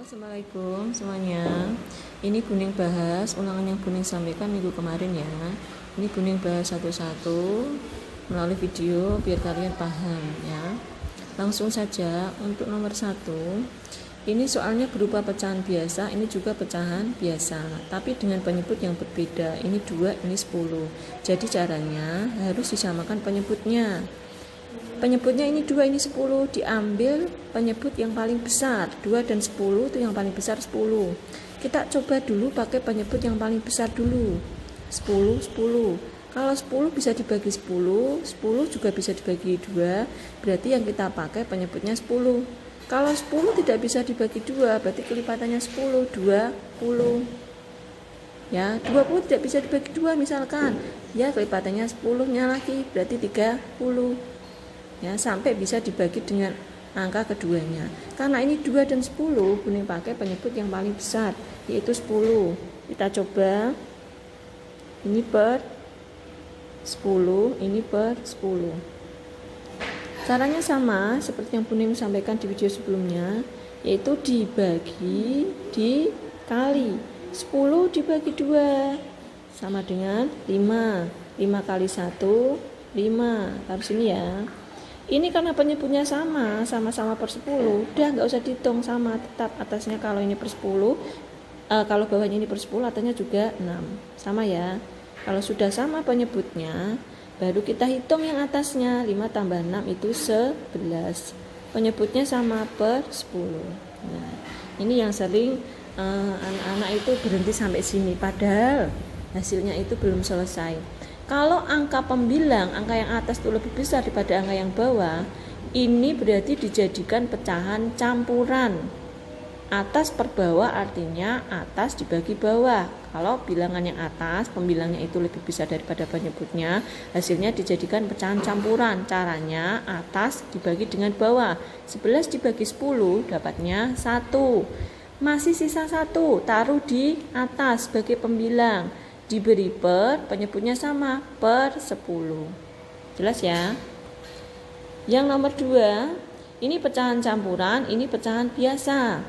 Assalamualaikum semuanya. Ini Buning bahas ulangan yang Buning sampaikan minggu kemarin ya. Ini Buning bahas satu-satu melalui video biar kalian paham ya. Langsung saja untuk nomor 1. Ini soalnya berupa pecahan biasa, ini juga pecahan biasa, tapi dengan penyebut yang berbeda. Ini 2, ini 10. Jadi caranya harus disamakan penyebutnya. Penyebutnya ini 2, ini 10, diambil penyebut yang paling besar. 2 dan 10 itu yang paling besar 10. Kita coba dulu pakai penyebut yang paling besar dulu. 10, 10. Kalau 10 bisa dibagi 10, 10 juga bisa dibagi 2, berarti yang kita pakai penyebutnya 10. Kalau 10 tidak bisa dibagi 2, berarti kelipatannya 10, 20. Ya, 20 tidak bisa dibagi 2 misalkan. Ya, kelipatannya 10-nya lagi, berarti 30. Ya, sampai bisa dibagi dengan angka keduanya. Karena ini 2 dan 10, Buning pakai penyebut yang paling besar, yaitu 10. Kita coba. Ini per 10, ini per 10. Caranya sama seperti yang Buning sampaikan di video sebelumnya, yaitu dibagi dikali. 10 dibagi 2 sama dengan 5. 5 kali 1, 5. Taruh sini ya. Ini karena penyebutnya sama-sama per 10, udah nggak usah dihitung, sama tetap atasnya kalau ini per 10, kalau bawahnya ini per 10, atasnya juga 6, sama ya. Kalau sudah sama penyebutnya, baru kita hitung yang atasnya. 5 tambah 6 itu 11, penyebutnya sama per 10. Nah, ini yang sering anak-anak itu berhenti sampai sini, padahal hasilnya itu belum selesai. Kalau angka pembilang, angka yang atas itu lebih besar daripada angka yang bawah, ini berarti dijadikan pecahan campuran. Atas per bawah artinya atas dibagi bawah. Kalau bilangan yang atas, pembilangnya itu lebih besar daripada penyebutnya, hasilnya dijadikan pecahan campuran. Caranya atas dibagi dengan bawah. 11 dibagi 10 dapatnya 1. Masih sisa 1, taruh di atas sebagai pembilang. Diberi per, penyebutnya sama, per 10. Jelas ya? Yang nomor 2, ini pecahan campuran, ini pecahan biasa.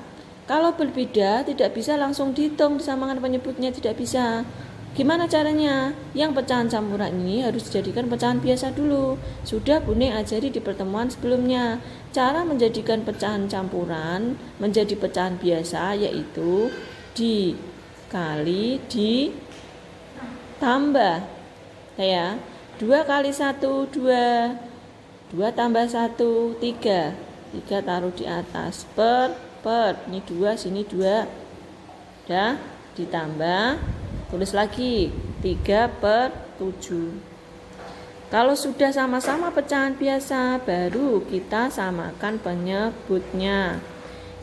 Kalau berbeda, tidak bisa langsung dihitung disamakan penyebutnya, tidak bisa. Gimana caranya? Yang pecahan campuran ini harus dijadikan pecahan biasa dulu. Sudah Buning ajari di pertemuan sebelumnya. Cara menjadikan pecahan campuran menjadi pecahan biasa yaitu dikali tambah ya, 2 kali 1 2, 2 tambah 1 3, 3 taruh di atas, per ini 2, sini 2, udah ditambah, tulis lagi 3 per 7. Kalau sudah sama-sama pecahan biasa, baru kita samakan penyebutnya.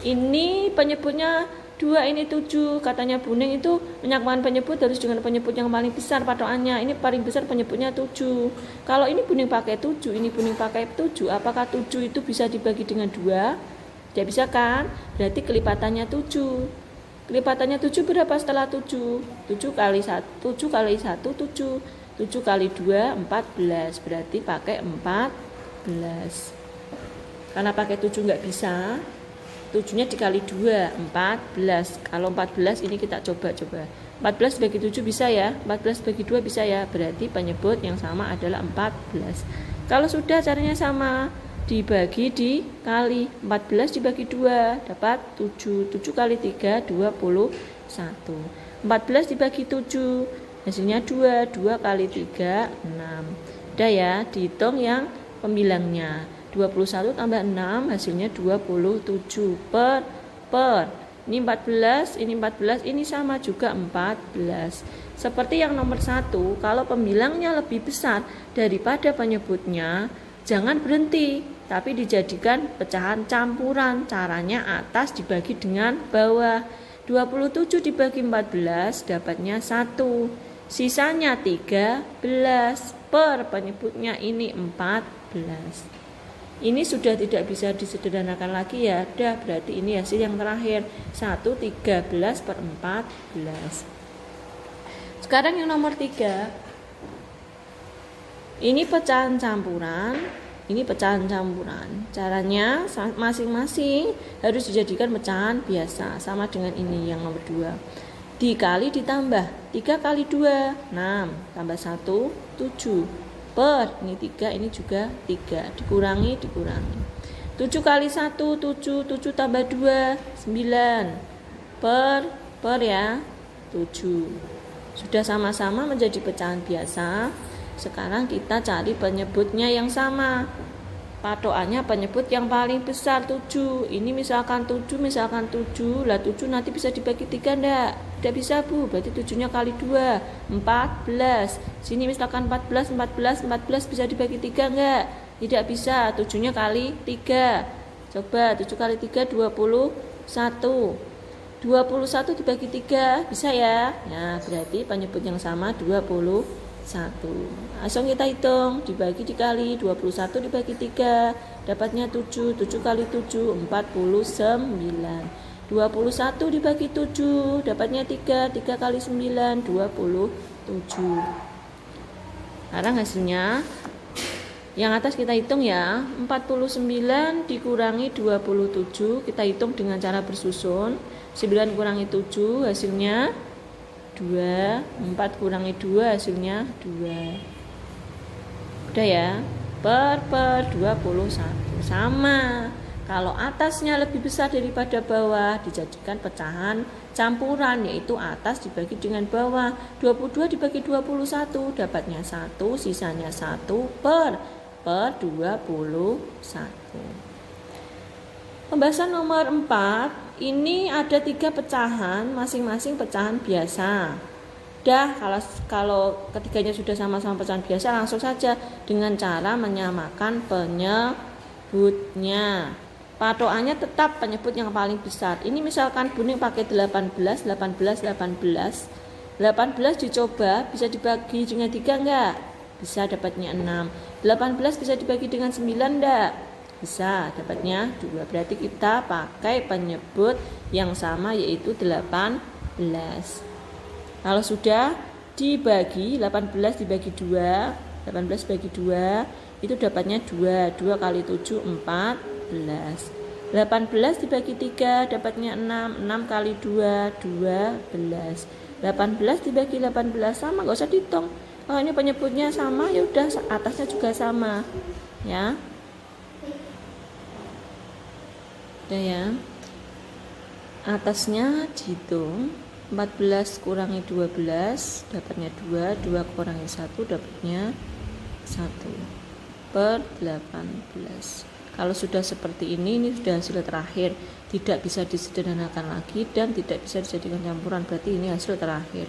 Ini penyebutnya 2, ini 7, katanya Buning itu menyamakan penyebut harus dengan penyebut yang paling besar patokannya. Ini paling besar penyebutnya 7. Kalau ini Buning pakai 7, ini Buning pakai 7, apakah 7 itu bisa dibagi dengan 2? Tidak bisa kan? Berarti kelipatannya 7. Kelipatannya 7 berapa setelah 7? 7 kali 1, 7 kali 1, 7. 7 kali 2, 14. Berarti pakai 14. Karena pakai 7 nggak bisa, 7-nya dikali 2, 14. Kalau 14 ini kita coba. 14 bagi 7 bisa ya, 14 bagi 2 bisa ya, berarti penyebut yang sama adalah 14. Kalau sudah caranya sama, dibagi dikali, 14 dibagi 2 dapat 7. 7 kali 3, 21. 14 dibagi 7, hasilnya 2. 2 kali 3, 6. Udah ya, dihitung yang pembilangnya. 21 tambah 6 hasilnya 27 per ini 14, ini 14, ini sama juga 14. Seperti yang nomor 1, kalau pembilangnya lebih besar daripada penyebutnya, jangan berhenti, tapi dijadikan pecahan campuran. Caranya atas dibagi dengan bawah. 27 dibagi 14 dapatnya 1. Sisanya 13 per penyebutnya ini 14. Ini sudah tidak bisa disederhanakan lagi ya. Udah, berarti ini hasil yang terakhir. 1, 13 per 14. Sekarang yang nomor 3. Ini pecahan campuran, Ini pecahan campuran. Caranya masing-masing harus dijadikan pecahan biasa. Sama dengan ini yang nomor 2. Dikali ditambah. 3 kali 2, 6. Tambah 1, 7. Per, ini 3, ini juga 3. Dikurangi. 7 kali 1, 7. 7 tambah 2, 9. Per ya, 7. Sudah sama-sama menjadi pecahan biasa. Sekarang kita cari penyebutnya yang sama. Patokannya penyebut yang paling besar 7. Ini misalkan 7, Lah 7 nanti bisa dibagi 3 enggak? Tidak bisa Bu, berarti 7-nya kali 2, 14. Sini misalkan 14 bisa dibagi 3 enggak? Tidak bisa, 7-nya kali 3. Coba 7 kali 3, 21. 21 dibagi 3, bisa ya? Nah, berarti penyebut yang sama 21. Langsung kita hitung, dikali 21 dibagi 3, dapatnya 7. 7 kali 7, 49. 21 dibagi 7, dapatnya 3. 3 kali 9, 27. Sekarang hasilnya yang atas kita hitung ya. 49 dikurangi 27, kita hitung dengan cara bersusun. 9 kurangi 7 hasilnya 2. 4 kurangi 2 hasilnya 2. Udah ya. Per 21. Sama. Kalau atasnya lebih besar daripada bawah, dijadikan pecahan campuran, yaitu atas dibagi dengan bawah. 22 dibagi 21, dapatnya 1, sisanya 1 per 21. Pembahasan nomor 4, ini ada 3 pecahan, masing-masing pecahan biasa. Kalau ketiganya sudah sama-sama pecahan biasa, langsung saja dengan cara menyamakan penyebutnya. Patokannya tetap penyebut yang paling besar. Ini misalkan kuning pakai 18 dicoba, bisa dibagi dengan 3 enggak? Bisa, dapatnya 6. 18 bisa dibagi dengan 9 enggak? Bisa, dapatnya 2. Berarti kita pakai penyebut yang sama, yaitu 18. Kalau sudah dibagi, 18 dibagi 2, 18 bagi 2, itu dapatnya 2. 2 kali 7, 14. 18 dibagi 3, dapatnya 6. 6 kali 2, 12. 18 dibagi 18, sama, gak usah dihitung. Kalau ini penyebutnya sama, ya udah, atasnya juga sama. Ya. Udah ya. Atasnya dihitung. 14 kurangi 12 dapatnya 2. 2 kurangi 1 dapatnya 1 per 18. Kalau sudah seperti ini sudah hasil terakhir, tidak bisa disederhanakan lagi dan tidak bisa dijadikan campuran, berarti ini hasil terakhir.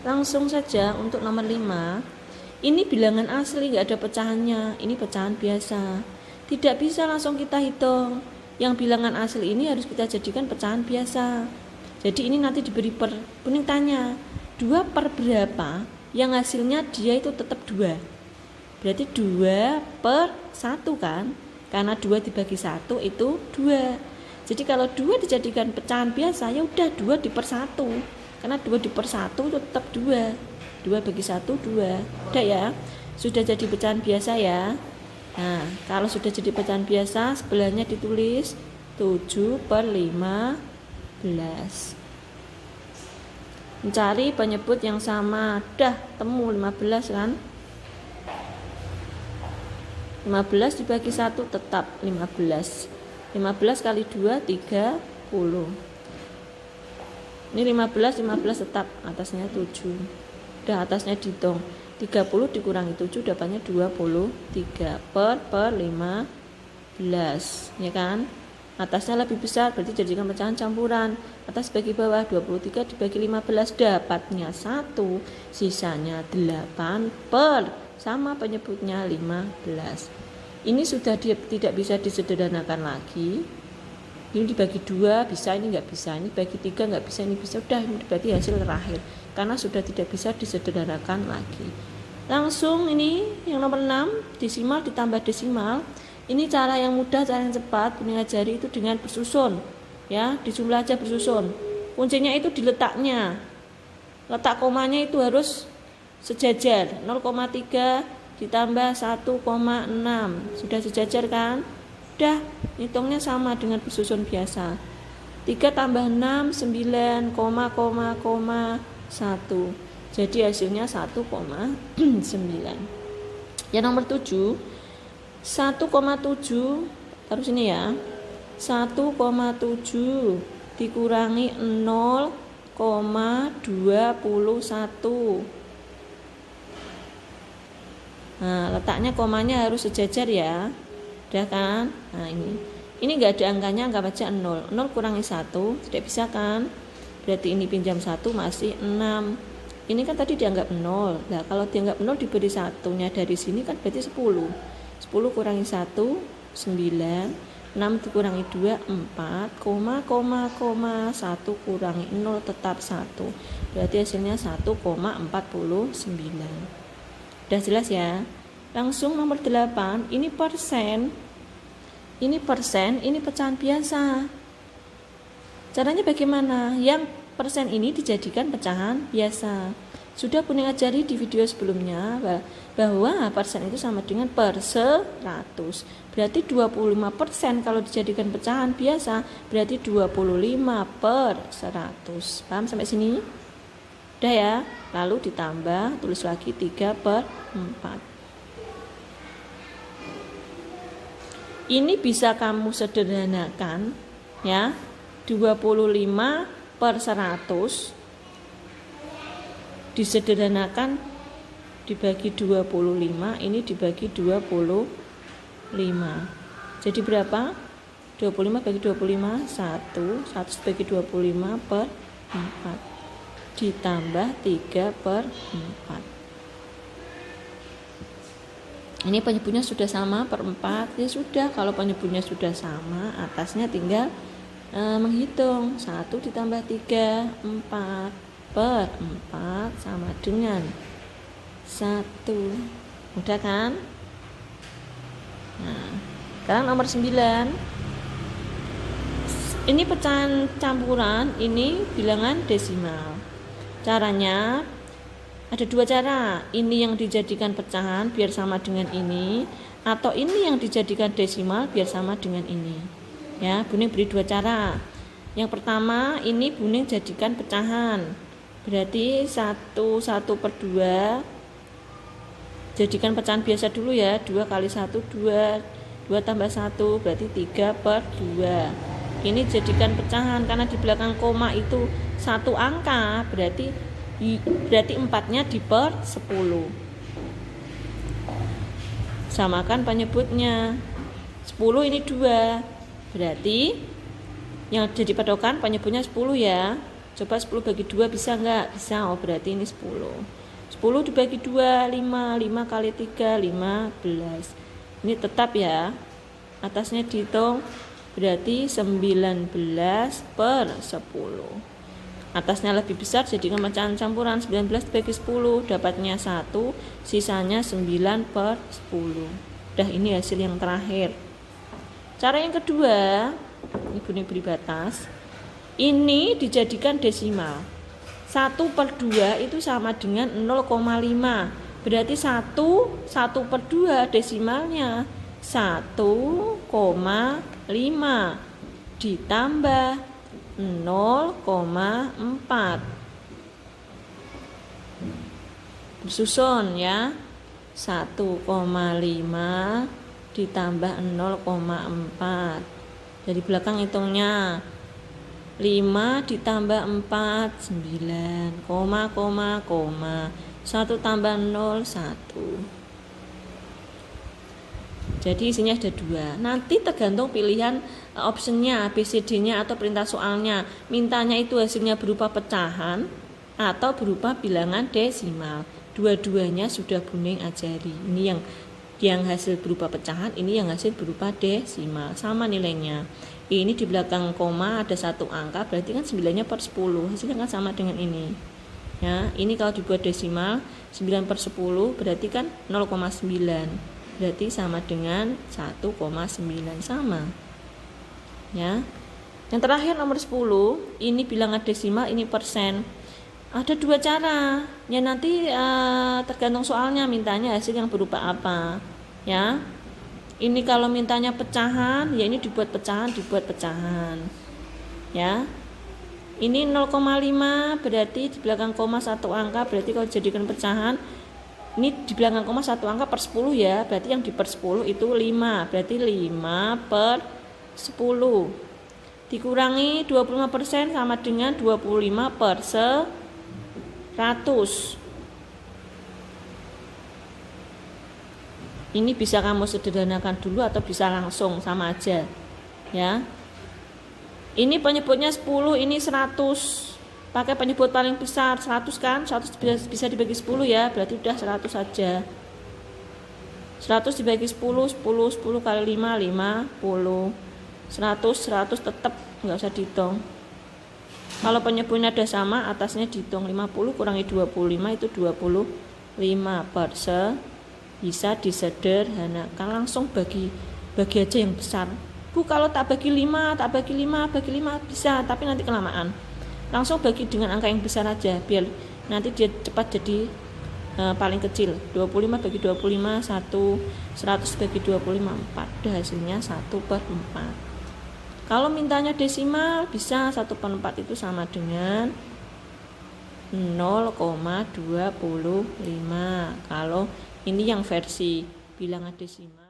Langsung saja untuk nomor 5. Ini bilangan asli, nggak ada pecahannya. Ini pecahan biasa, tidak bisa langsung kita hitung. Yang bilangan asli ini harus kita jadikan pecahan biasa. Jadi ini nanti diberi per, kuning tanya 2 per berapa, yang hasilnya dia itu tetap 2. Berarti 2 per 1 kan, karena 2 dibagi 1 itu 2. Jadi kalau 2 dijadikan pecahan biasa, ya udah 2 diper 1, karena 2 diper 1 itu tetap 2. 2 bagi 1, 2. Udah ya, sudah jadi pecahan biasa ya. Nah, kalau sudah jadi pecahan biasa, sebelahnya ditulis 7 per 15. Mencari penyebut yang sama. Dah temu 15 kan. 15 dibagi 1 tetap 15. 15 kali 2, 30. Ini 15 tetap, atasnya 7. Udah, atasnya dihitung. 30 dikurangi 7 dapatnya 23 per 15. Ya kan? Atasnya lebih besar, berarti jadikan pecahan campuran. Atas bagi bawah, 23 dibagi 15 dapatnya 1, sisanya 8 per, sama penyebutnya 15. Ini sudah tidak bisa disederhanakan lagi. Ini dibagi 2 bisa, ini nggak bisa. Ini bagi 3 nggak bisa, ini bisa. Udah, ini berarti hasil terakhir, karena sudah tidak bisa disederhanakan lagi. Langsung ini yang nomor 6, desimal ditambah desimal. Ini cara yang mudah, cara yang cepat. Kuning ajari itu dengan bersusun, ya, dijumlah aja bersusun. Kuncinya itu di letaknya. Letak komanya itu harus sejajar, 0,3 ditambah 1,6. Sudah sejajar kan? Udah, hitungnya sama dengan bersusun biasa. 3 tambah 6, 9, 1. Jadi hasilnya 1,9. Yang nomor 7, 1,7 taruh sini ya. 1,7 dikurangi 0,21. Nah, letaknya komanya harus sejajar ya. Udah kan? Nah, ini enggak ada angkanya, anggap aja 0. 0 kurangi 1, tidak bisa kan? Berarti ini pinjam 1 masih 6. Ini kan tadi dianggap 0. Nah, kalau dianggap 0 diberi 1-nya dari sini kan berarti 10. 10 kurangi 1, 9. 6 dikurangi 2, 4, 1 kurangi 0 tetap 1. Berarti hasilnya 1,49. Udah jelas ya? Langsung nomor 8, ini persen. Ini persen, ini pecahan biasa. Caranya bagaimana? Yang persen ini dijadikan pecahan biasa. Sudah Kuning ajari di video sebelumnya bahwa persen itu sama dengan per 100. Berarti 25% kalau dijadikan pecahan biasa berarti 25 per 100. Paham sampai sini? Udah ya? Lalu ditambah, tulis lagi 3 per 4. Ini bisa kamu sederhanakan ya. 25 per 100 disederhanakan dibagi 25, ini dibagi 25. Jadi berapa? 25 bagi 25 1, 100 bagi 25 per 4 ditambah 3 per 4. Ini penyebutnya sudah sama per 4. Ya sudah, kalau penyebutnya sudah sama, atasnya tinggal menghitung 1 ditambah 3, 4 per 4 sama dengan 1. Mudah kan? Nah, sekarang nomor 9. Ini pecahan campuran, ini bilangan desimal. Caranya ada 2 cara. Ini yang dijadikan pecahan biar sama dengan ini, atau ini yang dijadikan desimal biar sama dengan ini. Ya, Buning beri 2 cara. Yang pertama, ini Buning jadikan pecahan. Berarti 1 per 2. Jadikan pecahan biasa dulu ya. 2 kali 1 2. 2 tambah 1 berarti 3 per 2. Ini jadikan pecahan karena di belakang koma itu 1 angka, berarti 4-nya diper 10. Samakan penyebutnya. 10 ini 2. Berarti yang jadi patokan penyebutnya 10 ya. Coba 10 bagi 2 bisa enggak? Bisa. Oh, berarti ini 10. 10 dibagi 2 5. 5 kali 3 15. Ini tetap ya. Atasnya dihitung berarti 19 per 10. Atasnya lebih besar jadikan pecahan campuran. 19 bagi 10 dapatnya 1, sisanya 9 per 10. Udah, ini hasil yang terakhir. Cara yang kedua, ini Buning beri batas. Ini dijadikan desimal. 1 per 2 itu sama dengan 0,5. Berarti 1 per 2 desimalnya 1,5 ditambah 0,4. Bersusun ya. 1,5 ditambah 0,4. Dari belakang hitungnya 5 ditambah 4 9, 1 tambah 0 1. Jadi isinya ada 2. Nanti tergantung pilihan optionnya, ABCD-nya atau perintah soalnya. Mintanya itu hasilnya berupa pecahan atau berupa bilangan desimal. Dua-duanya sudah Buning ajari. Ini yang hasil berupa pecahan, ini yang hasil berupa desimal. Sama nilainya. Ini di belakang koma ada 1 angka, berarti kan 9-nya per 10. Hasilnya kan sama dengan ini. Ya, ini kalau dibuat desimal 9 per 10 berarti kan 0,9. Berarti sama dengan 1,9 sama. Ya. Yang terakhir nomor 10, ini bilangan desimal, ini persen. Ada dua cara ya, nanti tergantung soalnya mintanya hasil yang berupa apa ya. Ini kalau mintanya pecahan ya, ini dibuat pecahan ya. Ini 0,5 berarti di belakang koma satu angka, berarti kalau jadikan pecahan ini di belakang koma satu angka per 10 ya, berarti yang di per 10 itu 5, berarti 5 per 10 dikurangi 25% sama dengan 25 per 100. Ini bisa kamu sederhanakan dulu atau bisa langsung, sama aja ya. Ini penyebutnya 10, ini 100. Pakai penyebut paling besar 100 kan, 100 bisa dibagi 10 ya, berarti udah 100 saja. 100 dibagi 10, 10 kali 5, 50. 100 tetap nggak usah dihitung. Kalau penyebutnya ada sama, atasnya dihitung. 50 kurangi 25 itu 25 per 100. Bisa disederhanakan, langsung bagi aja yang besar. Bu, kalau tak bagi 5 bisa, tapi nanti kelamaan. Langsung bagi dengan angka yang besar aja, biar nanti dia cepat jadi paling kecil. 25 bagi 25 1, 100 bagi 25 4, udah hasilnya 1 per 4. Kalau mintanya desimal, bisa 1 per 4 itu sama dengan 0,25. Kalau ini yang versi bilangan desimal.